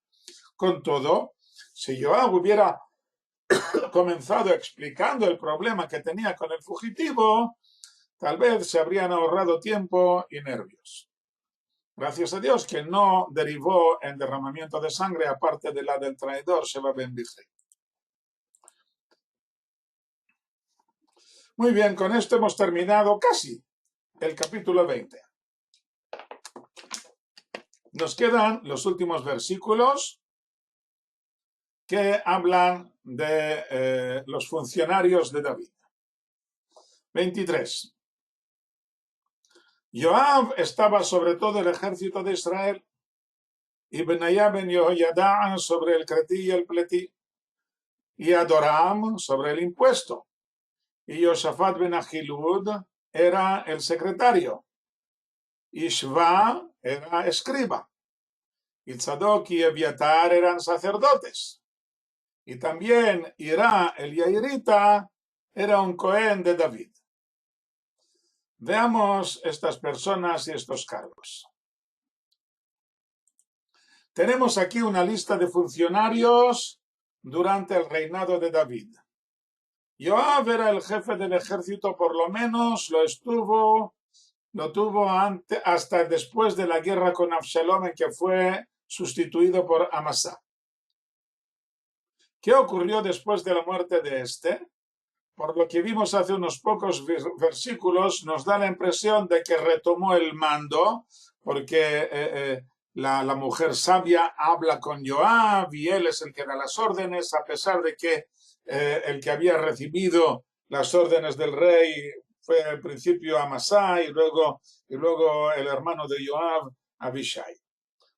Con todo, si Joab hubiera comenzado explicando el problema que tenía con el fugitivo, tal vez se habrían ahorrado tiempo y nervios. Gracias a Dios que no derivó en derramamiento de sangre aparte de la del traidor Sheba ben Bichri. Muy bien, con esto hemos terminado casi el capítulo 20. Nos quedan los últimos versículos que hablan de los funcionarios de David. 23. Joab estaba sobre todo el ejército de Israel y Benayá ben Yehoyadá sobre el cretí y el pletí y Adoram sobre el impuesto y Josafat ben Ahilud era el secretario y Shva era escriba y Tzadok y Ebiatar eran sacerdotes y también Ira el Yairita era un Cohen de David. Veamos estas personas y estos cargos. Tenemos aquí una lista de funcionarios durante el reinado de David. Joab era el jefe del ejército, por lo menos lo tuvo hasta después de la guerra con Absalom, en que fue sustituido por Amasá. ¿Qué ocurrió después de la muerte de este? Por lo que vimos hace unos pocos versículos, nos da la impresión de que retomó el mando, porque la mujer sabia habla con Joab y él es el que da las órdenes, a pesar de que el que había recibido las órdenes del rey fue al principio Amasá y luego el hermano de Joab, Abishai.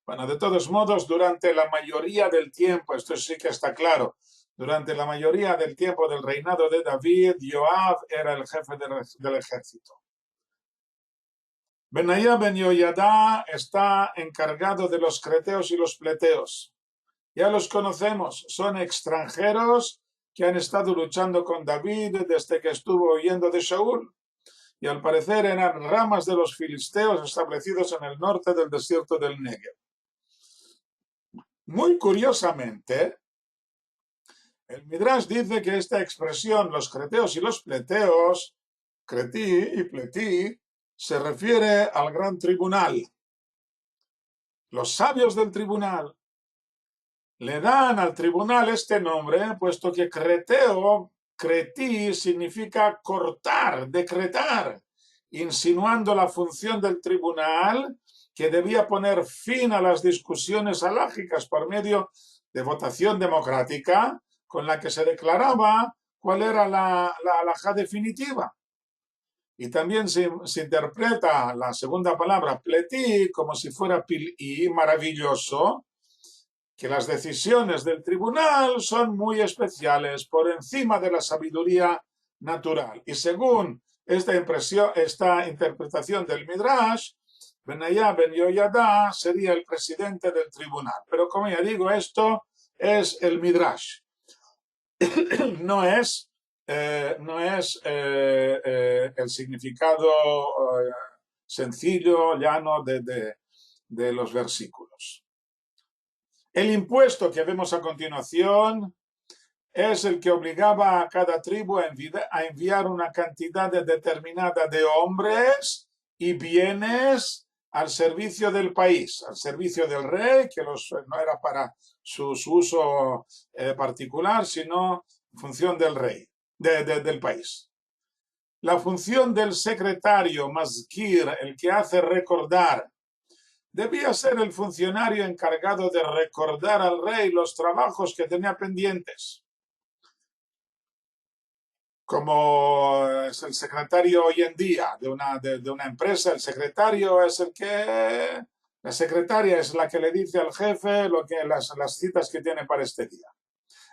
Bueno, de todos modos, durante la mayoría del tiempo, esto sí que está claro, durante la mayoría del tiempo del reinado de David, Joab era el jefe del ejército. Benayá ben Yehoyadá está encargado de los creteos y los pleteos. Ya los conocemos, son extranjeros que han estado luchando con David desde que estuvo huyendo de Shaul. Y al parecer eran ramas de los filisteos establecidos en el norte del desierto del Negev. Muy curiosamente, el Midrash dice que esta expresión, los creteos y los pleteos, cretí y pletí, se refiere al gran tribunal. Los sabios del tribunal le dan al tribunal este nombre, puesto que cretí significa cortar, decretar, insinuando la función del tribunal que debía poner fin a las discusiones halágicas por medio de votación democrática con la que se declaraba cuál era la halajá definitiva. Y también se interpreta la segunda palabra, pletí, como si fuera pil'i, maravilloso, que las decisiones del tribunal son muy especiales, por encima de la sabiduría natural. Y según esta interpretación del Midrash, Benayá Ben Yoyadá sería el presidente del tribunal. Pero como ya digo, esto es el Midrash. No es el significado sencillo, llano de los versículos. El impuesto que vemos a continuación es el que obligaba a cada tribu a enviar una cantidad determinada de hombres y bienes al servicio del país, al servicio del rey, que no era para su uso particular, sino en función del rey, del país. La función del secretario, mazkir, el que hace recordar, debía ser el funcionario encargado de recordar al rey los trabajos que tenía pendientes. Como es el secretario hoy en día de una empresa, el secretario es la secretaria es la que le dice al jefe las citas que tiene para este día.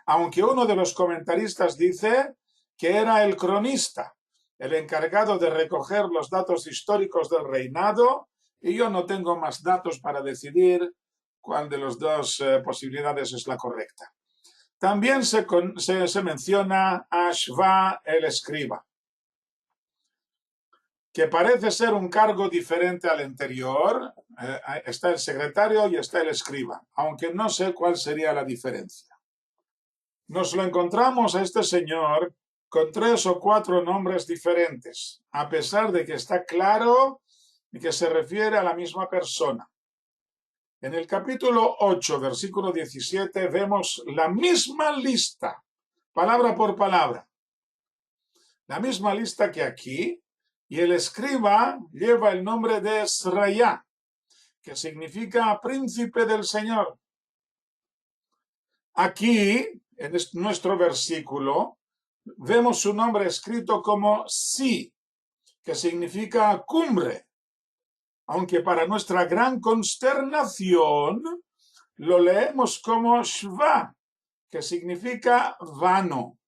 Aunque uno de los comentaristas dice que era el cronista, el encargado de recoger los datos históricos del reinado, y yo no tengo más datos para decidir cuál de las dos posibilidades es la correcta. También se menciona a Shva el escriba, que parece ser un cargo diferente al anterior. Está el secretario y está el escriba, aunque no sé cuál sería la diferencia. Nos lo encontramos a este señor con 3 o 4 nombres diferentes, a pesar de que está claro que se refiere a la misma persona. En el capítulo 8, versículo 17, vemos la misma lista, palabra por palabra. La misma lista que aquí, y el escriba lleva el nombre de Esrayá, que significa príncipe del Señor. Aquí, en nuestro versículo, vemos su nombre escrito como Si, que significa cumbre. Aunque para nuestra gran consternación lo leemos como Shva, que significa vano.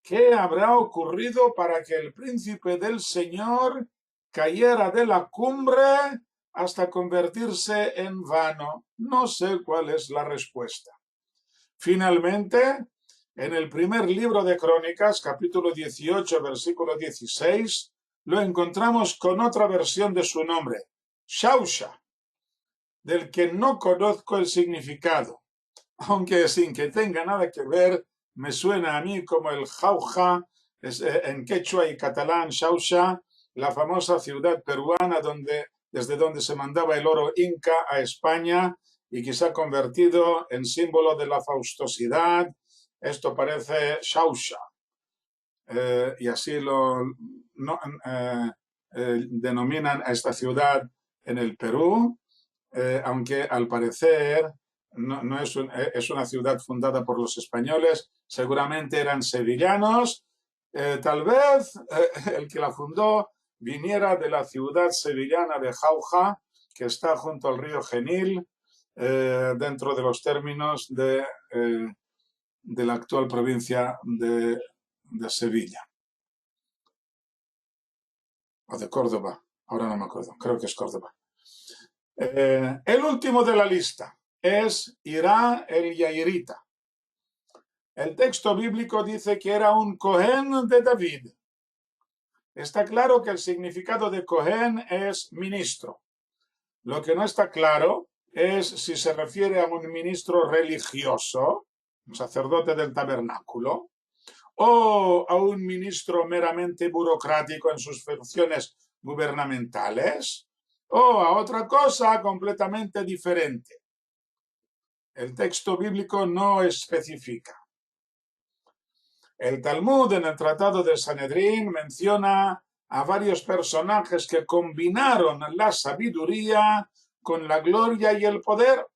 ¿Qué habrá ocurrido para que el príncipe del Señor cayera de la cumbre hasta convertirse en vano? No sé cuál es la respuesta. Finalmente, en el primer libro de Crónicas, capítulo 18, versículo 16, lo encontramos con otra versión de su nombre, Shausha, del que no conozco el significado, aunque sin que tenga nada que ver, me suena a mí como el Jauja, en quechua y catalán, Shausha, la famosa ciudad peruana desde donde se mandaba el oro inca a España y que se ha convertido en símbolo de la faustosidad. Esto parece Shausha. Y así denominan a esta ciudad en el Perú, aunque al parecer no es una ciudad fundada por los españoles, seguramente eran sevillanos. Tal vez el que la fundó viniera de la ciudad sevillana de Jauja, que está junto al río Genil, dentro de los términos de la actual provincia de Sevilla. O de Córdoba, ahora no me acuerdo, creo que es Córdoba. El último de la lista es Irá el Yairita. El texto bíblico dice que era un Cohen de David. Está claro que el significado de Cohen es ministro. Lo que no está claro es si se refiere a un ministro religioso, un sacerdote del tabernáculo, o a un ministro meramente burocrático en sus funciones gubernamentales, o a otra cosa completamente diferente. El texto bíblico no especifica. El Talmud, en el Tratado de Sanedrín, menciona a varios personajes que combinaron la sabiduría con la gloria y el poder.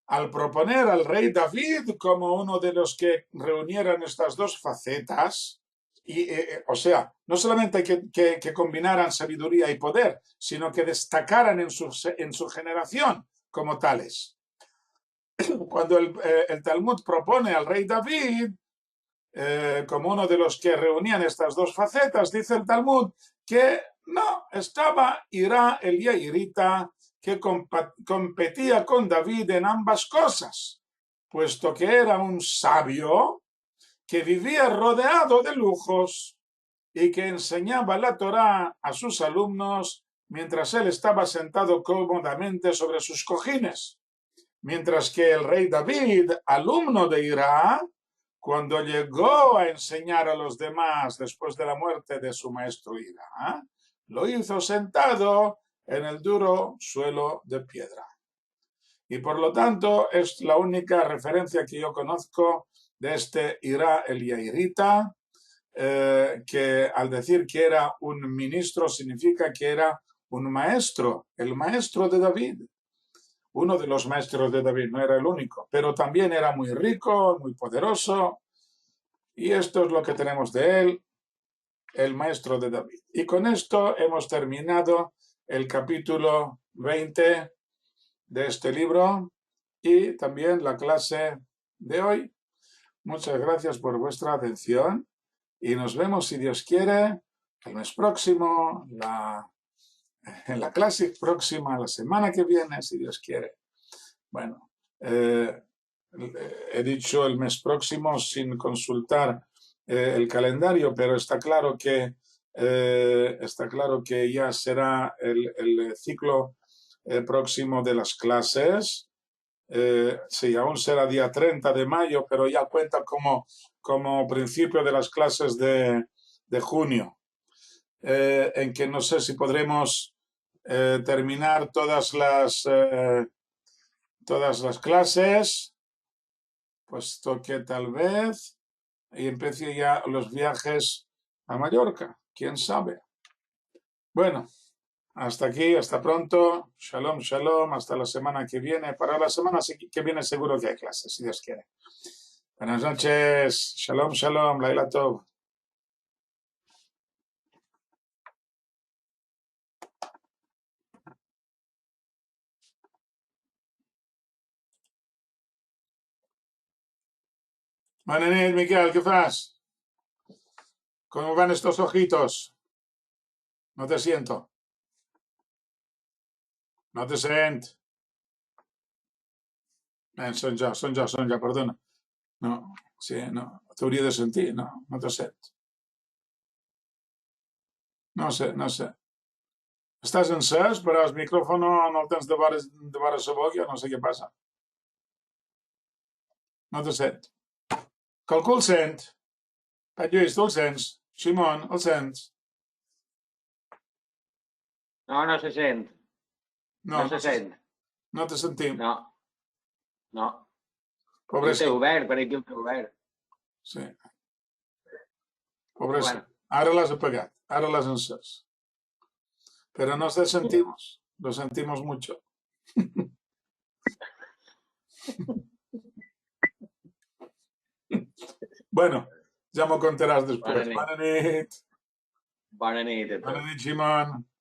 al proponer al rey David como uno de los que reunieran estas dos facetas, o sea, no solamente que combinaran sabiduría y poder, sino que destacaran en su generación como tales. Cuando el Talmud propone al rey David como uno de los que reunían estas dos facetas, dice el Talmud que no, estaba Hirá el Yairita, que competía con David en ambas cosas, puesto que era un sabio que vivía rodeado de lujos y que enseñaba la Torá a sus alumnos mientras él estaba sentado cómodamente sobre sus cojines. Mientras que el rey David, alumno de Hirá, cuando llegó a enseñar a los demás después de la muerte de su maestro Hirá, lo hizo sentado en el duro suelo de piedra. Y por lo tanto es la única referencia que yo conozco de este Hirá el Yairita, que al decir que era un ministro significa que era un maestro, el maestro de David. Uno de los maestros de David, no era el único, pero también era muy rico, muy poderoso, y esto es lo que tenemos de él, el maestro de David. Y con esto hemos terminado el capítulo 20 de este libro y también la clase de hoy. Muchas gracias por vuestra atención y nos vemos, si Dios quiere, el mes próximo, en la clase próxima, la semana que viene, si Dios quiere. Bueno, he dicho el mes próximo sin consultar el calendario, pero está claro que ya será el ciclo próximo de las clases. Sí, aún será día 30 de mayo, pero ya cuenta como principio de las clases de junio, en que no sé si podremos terminar todas las clases, puesto que tal vez y empiece ya los viajes a Mallorca, quién sabe. Bueno, hasta aquí, hasta pronto, shalom, shalom, hasta la semana que viene. Para la semana que viene seguro que hay clases, si Dios quiere. Buenas noches, shalom, shalom, Laila Tov. Buenas noches, Miquel, ¿qué fas? ¿Cómo van estos ojitos? No te siento. No te sent. Son ya, perdona. No, sí, no. T'hauria de sentir, no te sent. No sé. Estàs encès, però el micròfon no el tens de vora la boca, no sé què passa. No te sent. Qualcú el sent. Pat Lluís, tu el sents. Ximon, el sents. No se sent. No se sent. No te sentim. No. Pobrecito. Jo t'he obert, per aquí el t'he obert. Sí. Pobrecito. Bueno. Ara l'has apagat. Ara l'has encès. Pero nos sentimos. Lo sentimos mucho. Bueno, ya me contarás después. Bona nit. Bona nit a tots. Bona nit, Ximon.